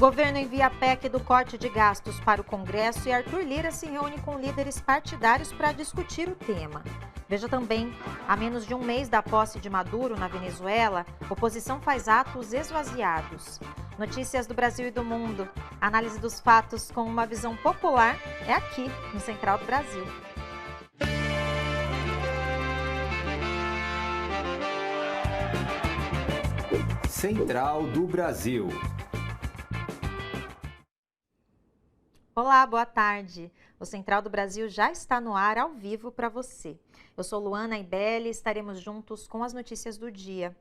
Governo envia a PEC do corte de gastos para o Congresso e Arthur Lira se reúne com líderes partidários para discutir o tema. Veja também, a menos de um mês da posse de Maduro na Venezuela, oposição faz atos esvaziados. Notícias do Brasil e do mundo. Análise dos fatos com uma visão popular é aqui, no Central do Brasil. Central do Brasil. Olá, boa tarde. O Central do Brasil já está no ar ao vivo para você. Eu sou Luana Ibelli e estaremos juntos com as notícias do dia.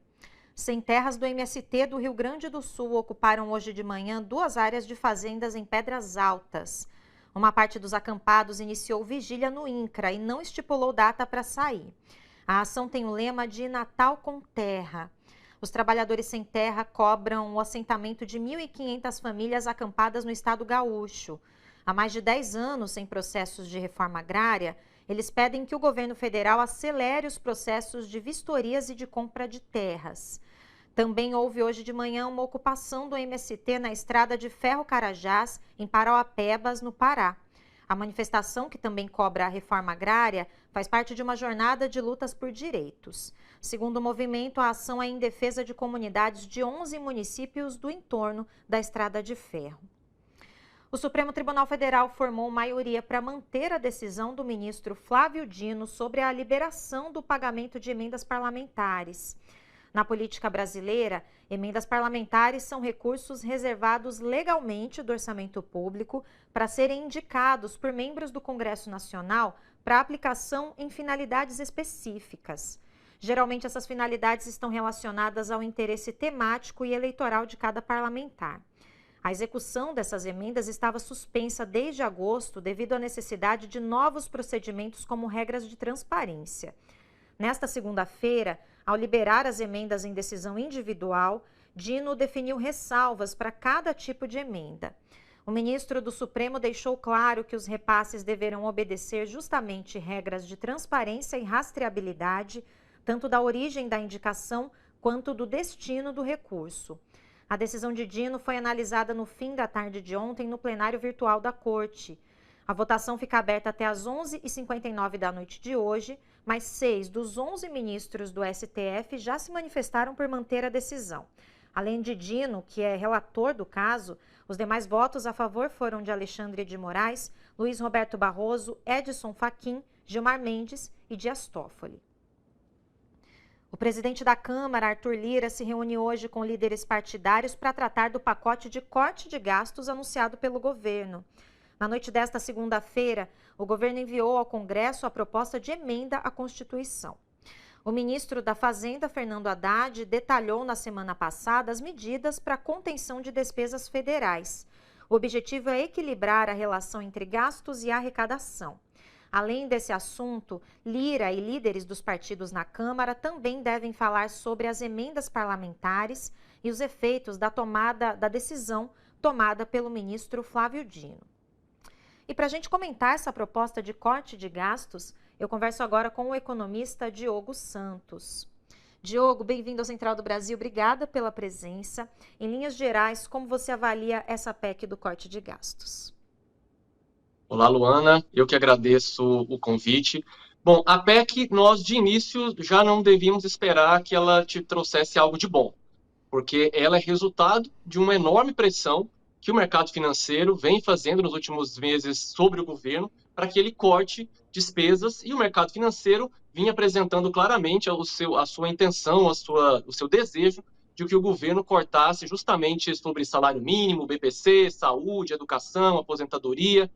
Sem terras do MST do Rio Grande do Sul ocuparam hoje de manhã 2 áreas de fazendas em Pedras Altas. Uma parte dos acampados iniciou vigília no INCRA e não estipulou data para sair. A ação tem o lema de Natal com Terra. Os trabalhadores sem terra cobram o assentamento de 1.500 famílias acampadas no estado gaúcho. Há mais de 10 anos, sem processos de reforma agrária, eles pedem que o governo federal acelere os processos de vistorias e de compra de terras. Também houve hoje de manhã uma ocupação do MST na estrada de Ferro Carajás, em Parauapebas, no Pará. A manifestação, que também cobra a reforma agrária, faz parte de uma jornada de lutas por direitos. Segundo o movimento, a ação é em defesa de comunidades de 11 municípios do entorno da estrada de ferro. O Supremo Tribunal Federal formou maioria para manter a decisão do ministro Flávio Dino sobre a liberação do pagamento de emendas parlamentares. Na política brasileira, emendas parlamentares são recursos reservados legalmente do orçamento público para serem indicados por membros do Congresso Nacional para aplicação em finalidades específicas. Geralmente, essas finalidades estão relacionadas ao interesse temático e eleitoral de cada parlamentar. A execução dessas emendas estava suspensa desde agosto devido à necessidade de novos procedimentos como regras de transparência. Nesta segunda-feira, ao liberar as emendas em decisão individual, Dino definiu ressalvas para cada tipo de emenda. O ministro do Supremo deixou claro que os repasses deverão obedecer justamente regras de transparência e rastreabilidade, tanto da origem da indicação quanto do destino do recurso. A decisão de Dino foi analisada no fim da tarde de ontem no plenário virtual da Corte. A votação fica aberta até às 11h59 da noite de hoje, mas 6 dos 11 ministros do STF já se manifestaram por manter a decisão. Além de Dino, que é relator do caso, os demais votos a favor foram de Alexandre de Moraes, Luiz Roberto Barroso, Edson Fachin, Gilmar Mendes e Dias Toffoli. O presidente da Câmara, Arthur Lira, se reúne hoje com líderes partidários para tratar do pacote de corte de gastos anunciado pelo governo. Na noite desta segunda-feira, o governo enviou ao Congresso a proposta de emenda à Constituição. O ministro da Fazenda, Fernando Haddad, detalhou na semana passada as medidas para a contenção de despesas federais. O objetivo é equilibrar a relação entre gastos e arrecadação. Além desse assunto, Lira e líderes dos partidos na Câmara também devem falar sobre as emendas parlamentares e os efeitos da decisão tomada pelo ministro Flávio Dino. E para a gente comentar essa proposta de corte de gastos, eu converso agora com o economista Diogo Santos. Diogo, bem-vindo ao Central do Brasil, obrigada pela presença. Em linhas gerais, como você avalia essa PEC do corte de gastos? Olá, Luana. Eu que agradeço o convite. Bom, a PEC, nós de início já não devíamos esperar que ela te trouxesse algo de bom, porque ela é resultado de uma enorme pressão que o mercado financeiro vem fazendo nos últimos meses sobre o governo para que ele corte despesas, e o mercado financeiro vinha apresentando claramente a sua intenção, o seu desejo de que o governo cortasse justamente sobre salário mínimo, BPC, saúde, educação, aposentadoria.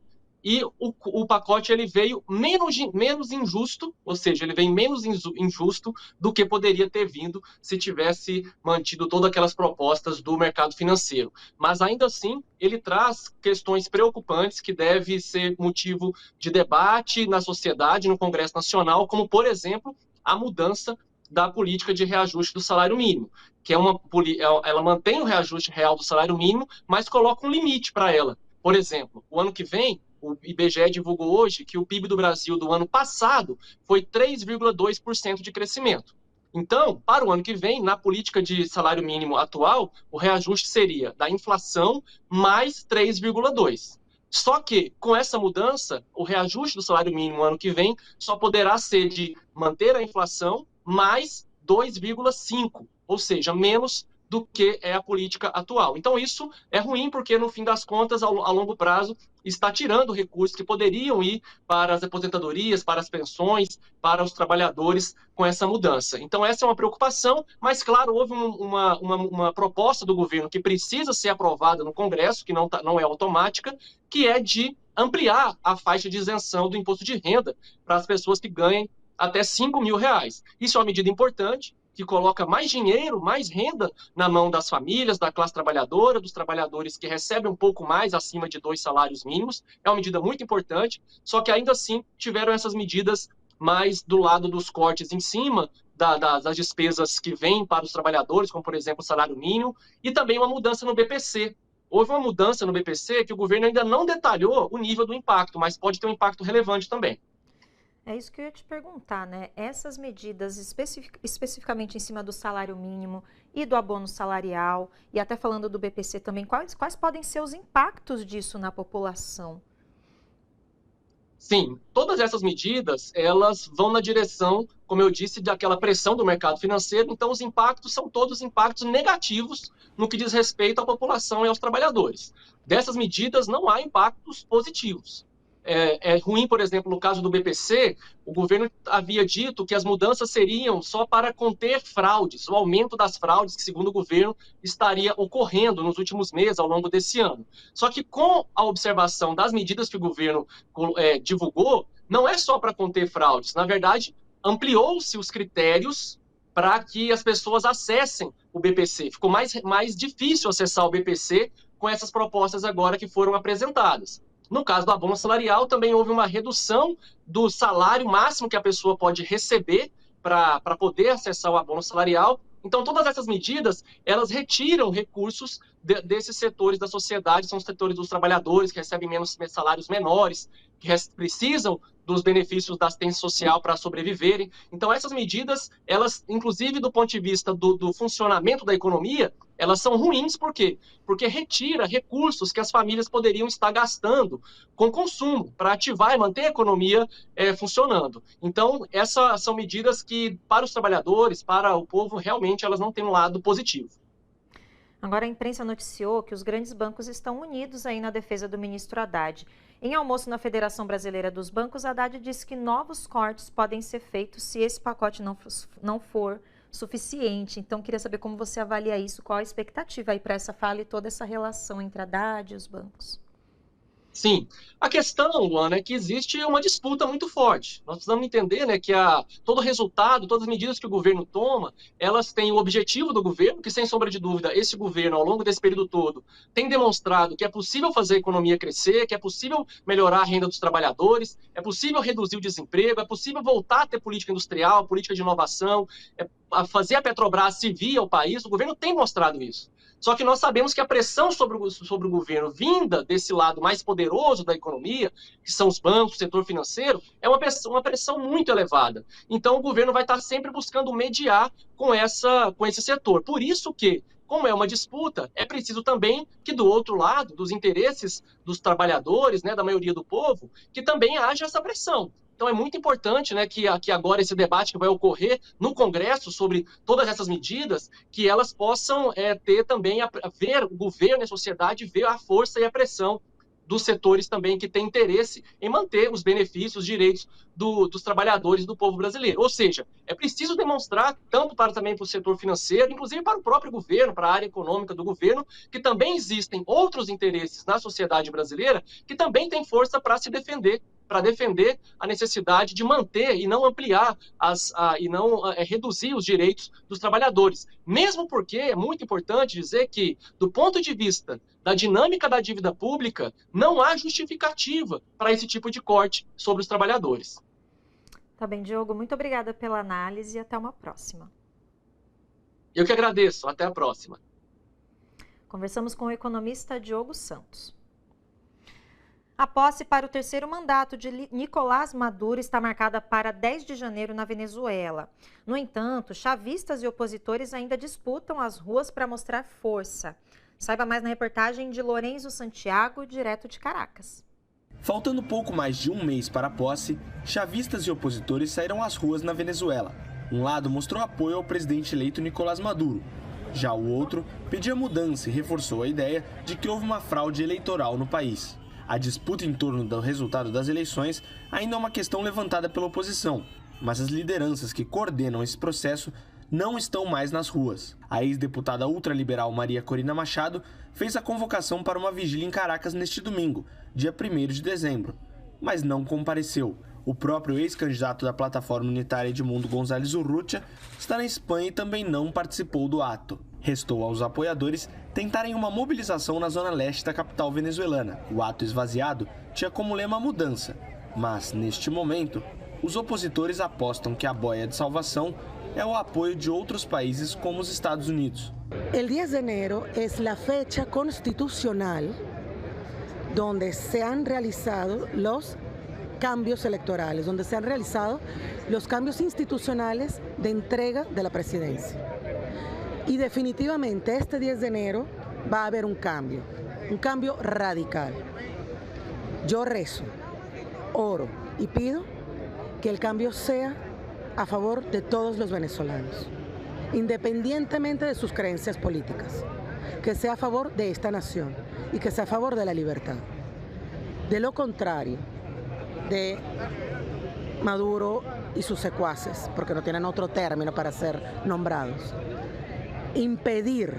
E o pacote ele veio menos injusto, ou seja, ele vem menos injusto do que poderia ter vindo se tivesse mantido todas aquelas propostas do mercado financeiro. Mas ainda assim, ele traz questões preocupantes que devem ser motivo de debate na sociedade, no Congresso Nacional, como, por exemplo, a mudança da política de reajuste do salário mínimo, que ela mantém o reajuste real do salário mínimo, mas coloca um limite para ela. Por exemplo, o ano que vem, o IBGE divulgou hoje que o PIB do Brasil do ano passado foi 3,2% de crescimento. Então, para o ano que vem, na política de salário mínimo atual, o reajuste seria da inflação mais 3,2. Só que, com essa mudança, o reajuste do salário mínimo ano que vem só poderá ser de manter a inflação mais 2,5, ou seja, menos do que é a política atual. Então, isso é ruim porque, no fim das contas, a longo prazo, está tirando recursos que poderiam ir para as aposentadorias, para as pensões, para os trabalhadores com essa mudança. Então, essa é uma preocupação, mas, claro, houve uma proposta do governo que precisa ser aprovada no Congresso, que não é automática, que é de ampliar a faixa de isenção do imposto de renda para as pessoas que ganhem até R$ 5.000. Isso é uma medida importante, que coloca mais dinheiro, mais renda na mão das famílias, da classe trabalhadora, dos trabalhadores que recebem um pouco mais acima de 2 salários mínimos. É uma medida muito importante, só que ainda assim tiveram essas medidas mais do lado dos cortes em cima das despesas que vêm para os trabalhadores, como, por exemplo, o salário mínimo, e também uma mudança no BPC. Houve uma mudança no BPC que o governo ainda não detalhou o nível do impacto, mas pode ter um impacto relevante também. É isso que eu ia te perguntar, né? Essas medidas especificamente em cima do salário mínimo e do abono salarial, e até falando do BPC também, quais podem ser os impactos disso na população? Sim, todas essas medidas, elas vão na direção, como eu disse, daquela pressão do mercado financeiro, então os impactos são todos impactos negativos no que diz respeito à população e aos trabalhadores. Dessas medidas não há impactos positivos. É ruim, por exemplo, no caso do BPC, o governo havia dito que as mudanças seriam só para conter fraudes, o aumento das fraudes que, segundo o governo, estaria ocorrendo nos últimos meses, ao longo desse ano. Só que com a observação das medidas que o governo divulgou, não é só para conter fraudes, na verdade, ampliou-se os critérios para que as pessoas acessem o BPC. Ficou mais difícil acessar o BPC com essas propostas agora que foram apresentadas. No caso do abono salarial, também houve uma redução do salário máximo que a pessoa pode receber para poder acessar o abono salarial. Então, todas essas medidas, elas retiram recursos desses setores da sociedade, são os setores dos trabalhadores que recebem salários menores, que precisam dos benefícios da assistência social para sobreviverem. Então, essas medidas, elas, inclusive do ponto de vista do funcionamento da economia, elas são ruins, por quê? Porque retira recursos que as famílias poderiam estar gastando com consumo para ativar e manter a economia funcionando. Então, essas são medidas que, para os trabalhadores, para o povo, realmente elas não têm um lado positivo. Agora, a imprensa noticiou que os grandes bancos estão unidos aí na defesa do ministro Haddad. Em almoço na Federação Brasileira dos Bancos, Haddad disse que novos cortes podem ser feitos se esse pacote não for suficiente. Então, queria saber como você avalia isso, qual a expectativa aí para essa fala e toda essa relação entre a Haddad e os bancos. Sim, a questão, Luana, é que existe uma disputa muito forte. Nós precisamos entender, né, que todo resultado, todas as medidas que o governo toma, elas têm o objetivo do governo, que sem sombra de dúvida, esse governo, ao longo desse período todo, tem demonstrado que é possível fazer a economia crescer, que é possível melhorar a renda dos trabalhadores, é possível reduzir o desemprego, é possível voltar a ter política industrial, política de inovação, fazer a Petrobras servir ao país. O governo tem mostrado isso. Só que nós sabemos que a pressão sobre o governo vinda desse lado mais poderoso da economia, que são os bancos, o setor financeiro, é uma pressão muito elevada. Então, o governo vai estar sempre buscando mediar com esse setor. Por isso que, como é uma disputa, é preciso também que do outro lado, dos interesses dos trabalhadores, né, da maioria do povo, que também haja essa pressão. Então, é muito importante, né, que agora esse debate que vai ocorrer no Congresso sobre todas essas medidas, que elas possam ter também, ver o governo e a sociedade, ver a força e a pressão dos setores também que têm interesse em manter os benefícios, os direitos dos trabalhadores do povo brasileiro. Ou seja, é preciso demonstrar, tanto também para o setor financeiro, inclusive para o próprio governo, para a área econômica do governo, que também existem outros interesses na sociedade brasileira que também têm força para se defender, para defender a necessidade de manter e não ampliar e não reduzir os direitos dos trabalhadores. Mesmo porque é muito importante dizer que, do ponto de vista da dinâmica da dívida pública, não há justificativa para esse tipo de corte sobre os trabalhadores. Tá bem, Diogo, muito obrigada pela análise e até uma próxima. Eu que agradeço, até a próxima. Conversamos com o economista Diogo Santos. A posse para o terceiro mandato de Nicolás Maduro está marcada para 10 de janeiro na Venezuela. No entanto, chavistas e opositores ainda disputam as ruas para mostrar força. Saiba mais na reportagem de Lorenzo Santiago, direto de Caracas. Faltando pouco mais de um mês para a posse, chavistas e opositores saíram às ruas na Venezuela. Um lado mostrou apoio ao presidente eleito Nicolás Maduro. Já o outro pedia mudança e reforçou a ideia de que houve uma fraude eleitoral no país. A disputa em torno do resultado das eleições ainda é uma questão levantada pela oposição, mas as lideranças que coordenam esse processo não estão mais nas ruas. A ex-deputada ultraliberal Maria Corina Machado fez a convocação para uma vigília em Caracas neste domingo, dia 1º de dezembro, mas não compareceu. O próprio ex-candidato da plataforma unitária Edmundo González Urrutia está na Espanha e também não participou do ato. Restou aos apoiadores tentarem uma mobilização na zona leste da capital venezuelana. O ato esvaziado tinha como lema a mudança, mas, neste momento, os opositores apostam que a boia de salvação é o apoio de outros países como os Estados Unidos. El 10 de enero es la fecha constitucional donde se han realizado los cambios electorales, donde se han realizado los cambios institucionales de entrega de la presidencia. Y definitivamente este 10 de enero va a haber un cambio radical. Yo rezo, oro y pido que el cambio sea a favor de todos los venezolanos, independientemente de sus creencias políticas, que sea a favor de esta nación y que sea a favor de la libertad. De lo contrario, de Maduro y sus secuaces, porque no tienen otro término para ser nombrados, impedir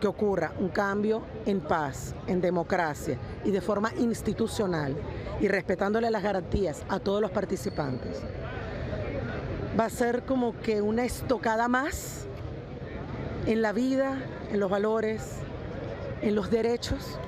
que ocurra un cambio en paz, en democracia y de forma institucional y respetándole las garantías a todos los participantes, va a ser como que una estocada más en la vida, en los valores, en los derechos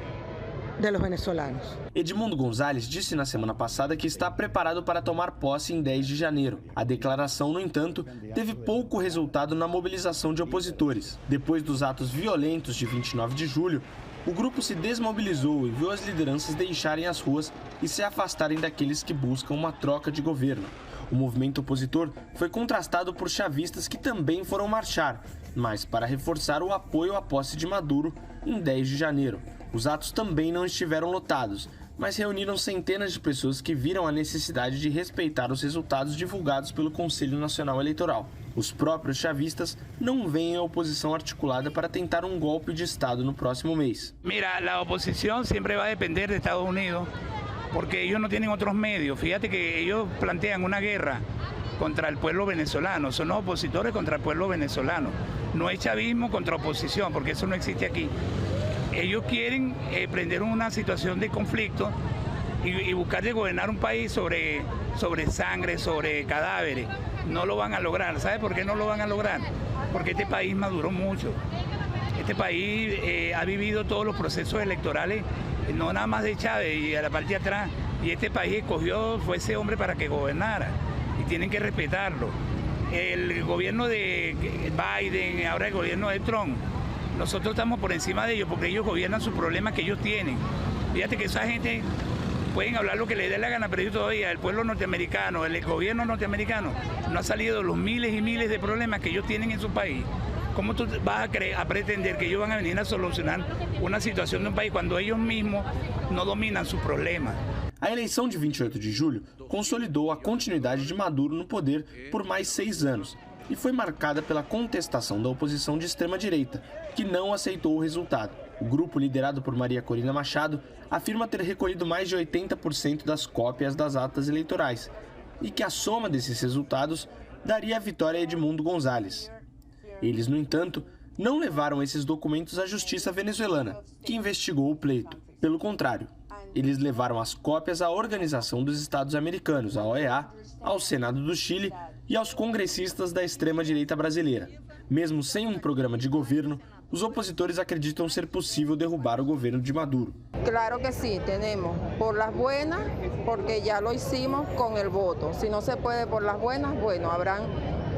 de los venezolanos. Edmundo González disse na semana passada que está preparado para tomar posse em 10 de janeiro. A declaração, no entanto, teve pouco resultado na mobilização de opositores. Depois dos atos violentos de 29 de julho, o grupo se desmobilizou e viu as lideranças deixarem as ruas e se afastarem daqueles que buscam uma troca de governo. O movimento opositor foi contrastado por chavistas que também foram marchar, mas para reforçar o apoio à posse de Maduro em 10 de janeiro. Os atos também não estiveram lotados, mas reuniram centenas de pessoas que viram a necessidade de respeitar os resultados divulgados pelo Conselho Nacional Eleitoral. Os próprios chavistas não veem a oposição articulada para tentar um golpe de Estado no próximo mês. Mira, a oposição sempre vai depender de Estados Unidos, porque ellos no tienen otros medios. Fíjate que ellos plantean una guerra contra el pueblo venezolano, son los opositores contra el pueblo venezolano. No es chavismo contra oposición, porque eso no existe aquí. Ellos quieren prender una situación de conflicto y buscar de gobernar un país sobre sangre, sobre cadáveres. No lo van a lograr. ¿Sabe por qué no lo van a lograr? Porque este país maduró mucho. Este país ha vivido todos los procesos electorales, no nada más de Chávez y a la parte de atrás. Y este país escogió, fue ese hombre para que gobernara. Y tienen que respetarlo. El gobierno de Biden, ahora el gobierno de Trump, nosotros estamos por encima de ellos porque ellos gobiernan sus problemas que ellos tienen. Fíjate que esa gente pueden hablar lo que les dé la gana, pero ellos todavía, el pueblo norteamericano, el gobierno norteamericano, no ha salido de los miles y miles de problemas que ellos tienen en su país. ¿Cómo tú vas a pretender que ellos van a venir a solucionar una situación de un país cuando ellos mismos no dominan sus problemas? A eleição de 28 de julho consolidou a continuidade de Maduro no poder por mais 6 anos e foi marcada pela contestação da oposição de extrema-direita, que não aceitou o resultado. O grupo, liderado por Maria Corina Machado, afirma ter recolhido mais de 80% das cópias das atas eleitorais e que a soma desses resultados daria a vitória a Edmundo González. Eles, no entanto, não levaram esses documentos à justiça venezuelana, que investigou o pleito. Pelo contrário, eles levaram as cópias à Organização dos Estados Americanos, a OEA, ao Senado do Chile e aos congressistas da extrema-direita brasileira. Mesmo sem um programa de governo, os opositores acreditam ser possível derrubar o governo de Maduro. Claro que sí, tenemos por las buenas, porque ya lo hicimos con el voto. Si no se puede por las buenas, bueno, habrán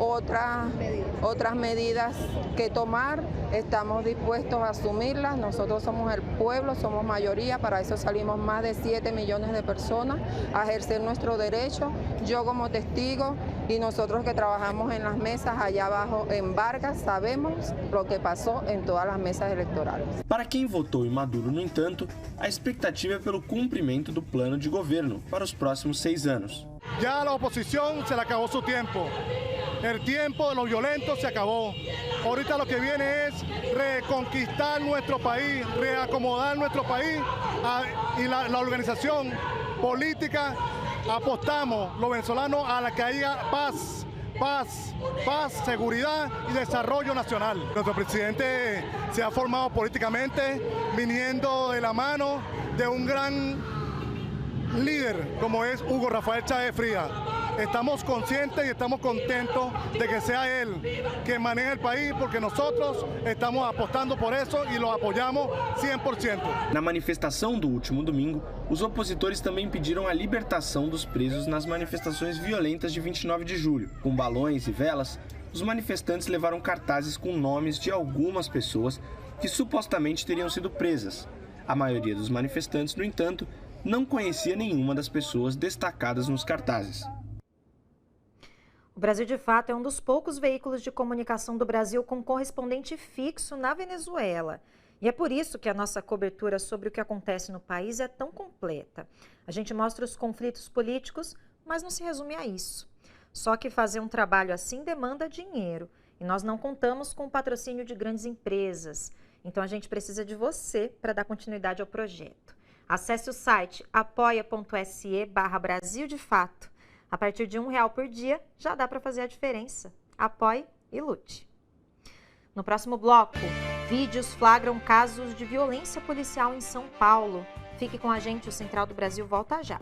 otras medidas que tomar, estamos dispuestos a asumirlas. Nosotros somos el pueblo, somos mayoría, para eso salimos más de 7 millones de personas a ejercer nuestro derecho. Yo como testigo y nosotros que trabajamos en las mesas allá abajo en Vargas, sabemos lo que pasó en todas las mesas eleitorais. Para quem votou em Maduro, no entanto, a expectativa é pelo cumprimento do plano de governo para os próximos 6 anos. Ya a la oposición se le acabó su tiempo. El tiempo de los violentos se acabó. Ahorita lo que viene es reconquistar nuestro país, reacomodar nuestro país y la organización política. Apostamos los venezolanos a la que haya paz, seguridad y desarrollo nacional. Nuestro presidente se ha formado políticamente viniendo de la mano de un gran líder como es Hugo Rafael Chávez Frías. Estamos conscientes y estamos contentos de que sea él que maneje el país, porque nosotros estamos apostando por eso e lo apoiamos 100%. Na manifestação do último domingo, os opositores também pediram a libertação dos presos nas manifestações violentas de 29 de julho. Com balões e velas, os manifestantes levaram cartazes com nomes de algumas pessoas que supostamente teriam sido presas. A maioria dos manifestantes, no entanto, não conhecia nenhuma das pessoas destacadas nos cartazes. O Brasil de Fato é um dos poucos veículos de comunicação do Brasil com correspondente fixo na Venezuela. E é por isso que a nossa cobertura sobre o que acontece no país é tão completa. A gente mostra os conflitos políticos, mas não se resume a isso. Só que fazer um trabalho assim demanda dinheiro. E nós não contamos com o patrocínio de grandes empresas. Então a gente precisa de você para dar continuidade ao projeto. Acesse o site apoia.se/Brasil de Fato. A partir de R$1 por dia, já dá para fazer a diferença. Apoie e lute. No próximo bloco, vídeos flagram casos de violência policial em São Paulo. Fique com a gente, o Central do Brasil volta já.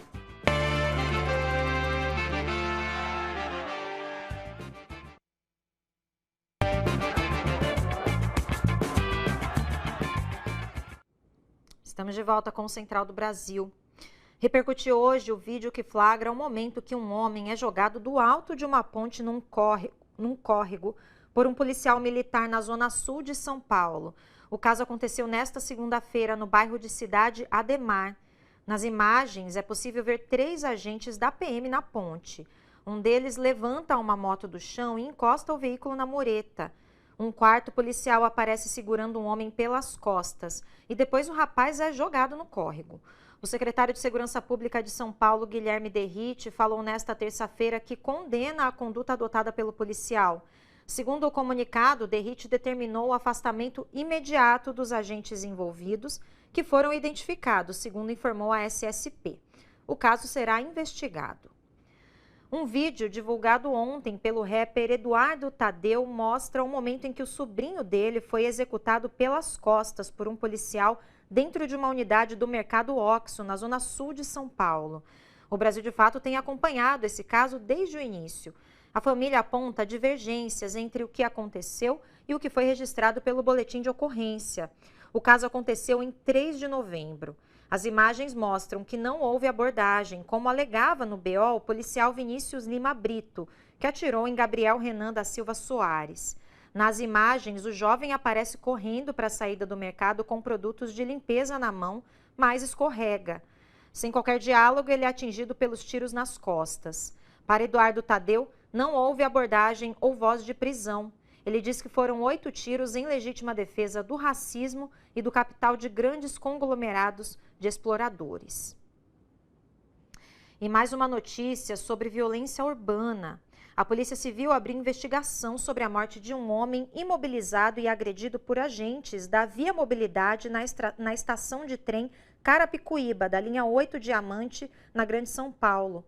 Estamos de volta com o Central do Brasil. Repercutiu hoje o vídeo que flagra o momento que um homem é jogado do alto de uma ponte num córrego por um policial militar na zona sul de São Paulo. O caso aconteceu nesta segunda-feira no bairro de Cidade Ademar. Nas imagens é possível ver 3 agentes da PM na ponte. Um deles levanta uma moto do chão e encosta o veículo na mureta. Um quarto policial aparece segurando um homem pelas costas e depois o rapaz é jogado no córrego. O secretário de Segurança Pública de São Paulo, Guilherme Derrite, falou nesta terça-feira que condena a conduta adotada pelo policial. Segundo o comunicado, Derrite determinou o afastamento imediato dos agentes envolvidos, que foram identificados, segundo informou a SSP. O caso será investigado. Um vídeo divulgado ontem pelo rapper Eduardo Tadeu mostra o momento em que o sobrinho dele foi executado pelas costas por um policial dentro de uma unidade do Mercado Oxxo, na zona sul de São Paulo. O Brasil de Fato tem acompanhado esse caso desde o início. A família aponta divergências entre o que aconteceu e o que foi registrado pelo boletim de ocorrência. O caso aconteceu em 3 de novembro. As imagens mostram que não houve abordagem, como alegava no BO o policial Vinícius Lima Brito, que atirou em Gabriel Renan da Silva Soares. Nas imagens, o jovem aparece correndo para a saída do mercado com produtos de limpeza na mão, mas escorrega. Sem qualquer diálogo, ele é atingido pelos tiros nas costas. Para Eduardo Tadeu, não houve abordagem ou voz de prisão. Ele diz que foram 8 tiros em legítima defesa do racismo e do capital de grandes conglomerados de exploradores. E mais uma notícia sobre violência urbana. A Polícia Civil abriu investigação sobre a morte de um homem imobilizado e agredido por agentes da Via Mobilidade na estação de trem Carapicuíba, da linha 8 Diamante, na Grande São Paulo.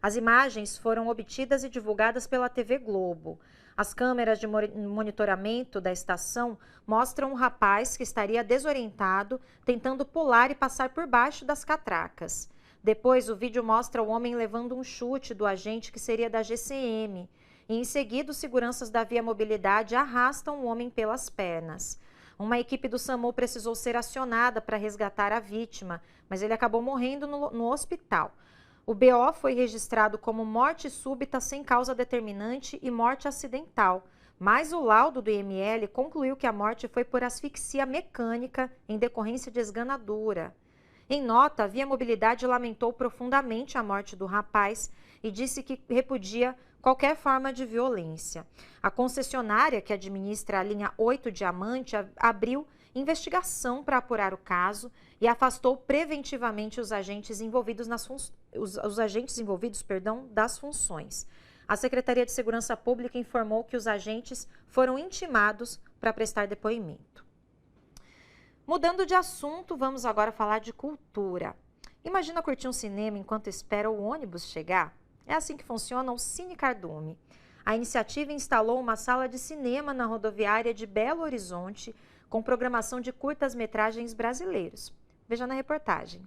As imagens foram obtidas e divulgadas pela TV Globo. As câmeras de monitoramento da estação mostram um rapaz que estaria desorientado, tentando pular e passar por baixo das catracas. Depois, o vídeo mostra o homem levando um chute do agente que seria da GCM. E, em seguida, os seguranças da Via Mobilidade arrastam o homem pelas pernas. Uma equipe do SAMU precisou ser acionada para resgatar a vítima, mas ele acabou morrendo no hospital. O BO foi registrado como morte súbita sem causa determinante e morte acidental, mas o laudo do IML concluiu que a morte foi por asfixia mecânica em decorrência de esganadura. Em nota, a Via Mobilidade lamentou profundamente a morte do rapaz e disse que repudia qualquer forma de violência. A concessionária que administra a linha 8 Diamante abriu investigação para apurar o caso e afastou preventivamente os agentes envolvidos das funções. A Secretaria de Segurança Pública informou que os agentes foram intimados para prestar depoimento. Mudando de assunto, vamos agora falar de cultura. Imagina curtir um cinema enquanto espera o ônibus chegar? É assim que funciona o Cine Cardume. A iniciativa instalou uma sala de cinema na rodoviária de Belo Horizonte com programação de curtas-metragens brasileiros. Veja na reportagem.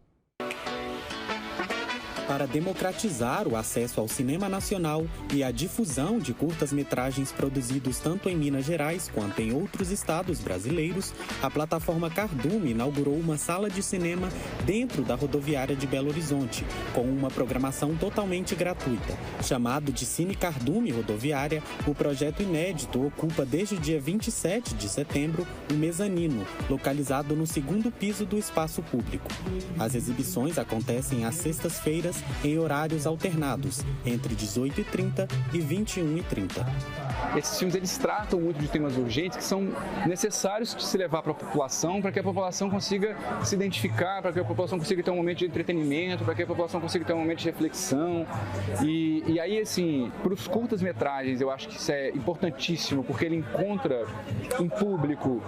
Para democratizar o acesso ao cinema nacional e a difusão de curtas-metragens produzidos tanto em Minas Gerais quanto em outros estados brasileiros, a plataforma Cardume inaugurou uma sala de cinema dentro da rodoviária de Belo Horizonte, com uma programação totalmente gratuita. Chamado de Cine Cardume Rodoviária, o projeto inédito ocupa desde o dia 27 de setembro o mezanino, localizado no segundo piso do espaço público. As exibições acontecem às sextas-feiras em horários alternados, entre 18h30 e 21h30. Esses filmes eles tratam muito de temas urgentes que são necessários de se levar para a população, para que a população consiga se identificar, para que a população consiga ter um momento de entretenimento, para que a população consiga ter um momento de reflexão. E aí, assim, para os curtas-metragens, eu acho que isso é importantíssimo, porque ele encontra um público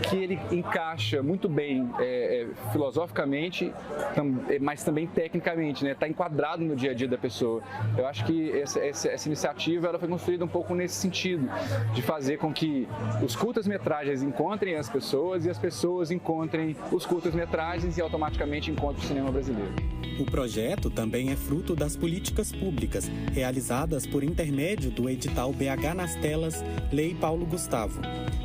que ele encaixa muito bem filosoficamente, mas também tecnicamente, né? Está enquadrado no dia a dia da pessoa. Eu acho que essa iniciativa ela foi construída um pouco nesse sentido, de fazer com que os curtas-metragens encontrem as pessoas e as pessoas encontrem os curtas-metragens e automaticamente encontrem o cinema brasileiro. O projeto também é fruto das políticas públicas realizadas por intermédio do edital BH nas Telas, Lei Paulo Gustavo.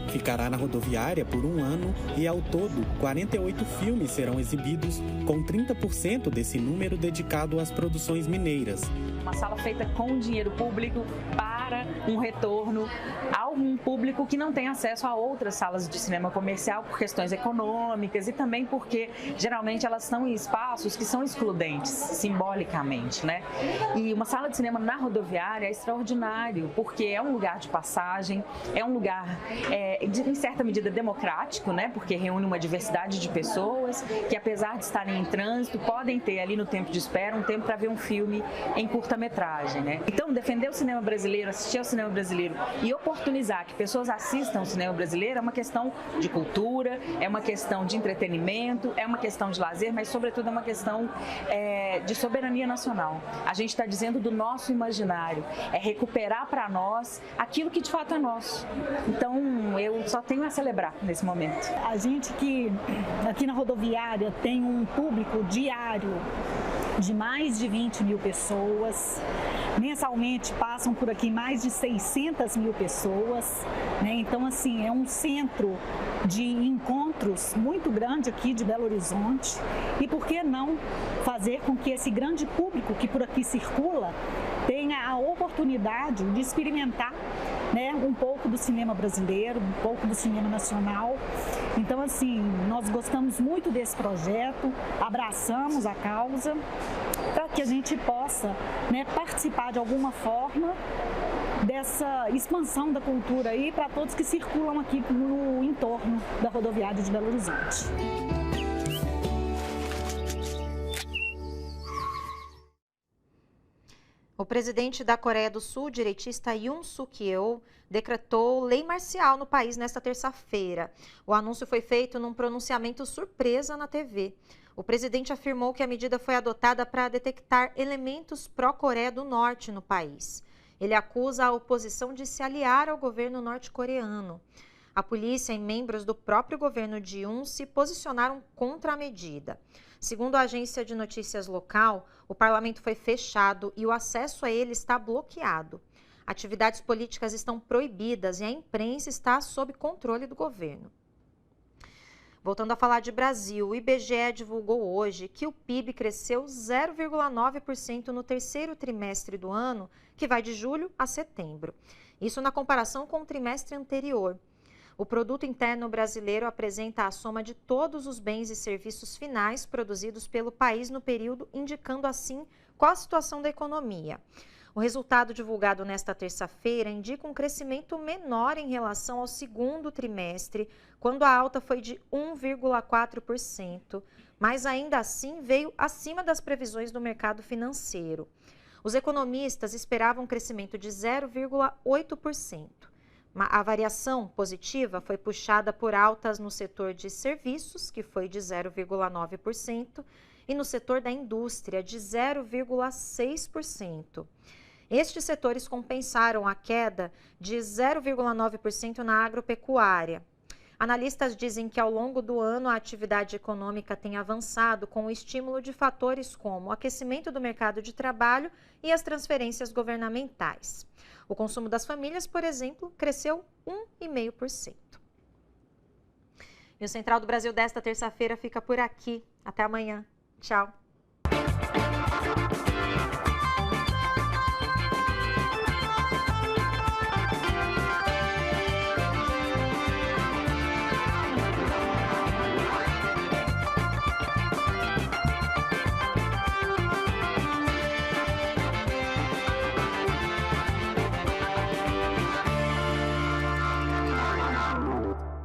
Ficará na rodoviária por um ano e, ao todo, 48 filmes serão exibidos, com 30% desse número dedicado às produções mineiras. Uma sala feita com dinheiro público para um retorno a um público que não tem acesso a outras salas de cinema comercial por questões econômicas e também porque geralmente elas estão em espaços que são excludentes simbolicamente, né? E uma sala de cinema na rodoviária é extraordinário porque é um lugar de passagem, é um lugar em certa medida democrático, né? Porque reúne uma diversidade de pessoas que, apesar de estarem em trânsito, podem ter ali no tempo de espera um tempo para ver um filme em curta-metragem, né? Então, defender o cinema brasileiro, assistir ao cinema brasileiro e oportunizar que pessoas assistam ao cinema brasileiro é uma questão de cultura, é uma questão de entretenimento, é uma questão de lazer, mas, sobretudo, é uma questão de soberania nacional. A gente está dizendo do nosso imaginário, é recuperar para nós aquilo que de fato é nosso. Então, eu só tenho a celebrar nesse momento. A gente que aqui na rodoviária tem um público diário de mais de 20 mil pessoas. Mensalmente passam por aqui mais de 600 mil pessoas, né? Então, assim, é um centro de encontros muito grande aqui de Belo Horizonte. E por que não fazer com que esse grande público que por aqui circula tenha a oportunidade de experimentar, né, um pouco do cinema brasileiro, um pouco do cinema nacional. Então, assim, nós gostamos muito desse projeto, abraçamos a causa para que a gente possa, né, participar de alguma forma dessa expansão da cultura aí para todos que circulam aqui no entorno da rodoviária de Belo Horizonte. O presidente da Coreia do Sul, direitista Yoon Suk-yeol, decretou lei marcial no país nesta terça-feira. O anúncio foi feito num pronunciamento surpresa na TV. O presidente afirmou que a medida foi adotada para detectar elementos pró-Coreia do Norte no país. Ele acusa a oposição de se aliar ao governo norte-coreano. A polícia e membros do próprio governo de Yoon se posicionaram contra a medida. Segundo a agência de notícias local, o parlamento foi fechado e o acesso a ele está bloqueado. Atividades políticas estão proibidas e a imprensa está sob controle do governo. Voltando a falar de Brasil, o IBGE divulgou hoje que o PIB cresceu 0,9% no terceiro trimestre do ano, que vai de julho a setembro. Isso na comparação com o trimestre anterior. O Produto Interno Brasileiro apresenta a soma de todos os bens e serviços finais produzidos pelo país no período, indicando assim qual a situação da economia. O resultado divulgado nesta terça-feira indica um crescimento menor em relação ao segundo trimestre, quando a alta foi de 1,4%, mas ainda assim veio acima das previsões do mercado financeiro. Os economistas esperavam um crescimento de 0,8%. A variação positiva foi puxada por altas no setor de serviços, que foi de 0,9%, e no setor da indústria, de 0,6%. Estes setores compensaram a queda de 0,9% na agropecuária. Analistas dizem que ao longo do ano a atividade econômica tem avançado com o estímulo de fatores como o aquecimento do mercado de trabalho e as transferências governamentais. O consumo das famílias, por exemplo, cresceu 1,5%. E o Central do Brasil desta terça-feira fica por aqui. Até amanhã. Tchau.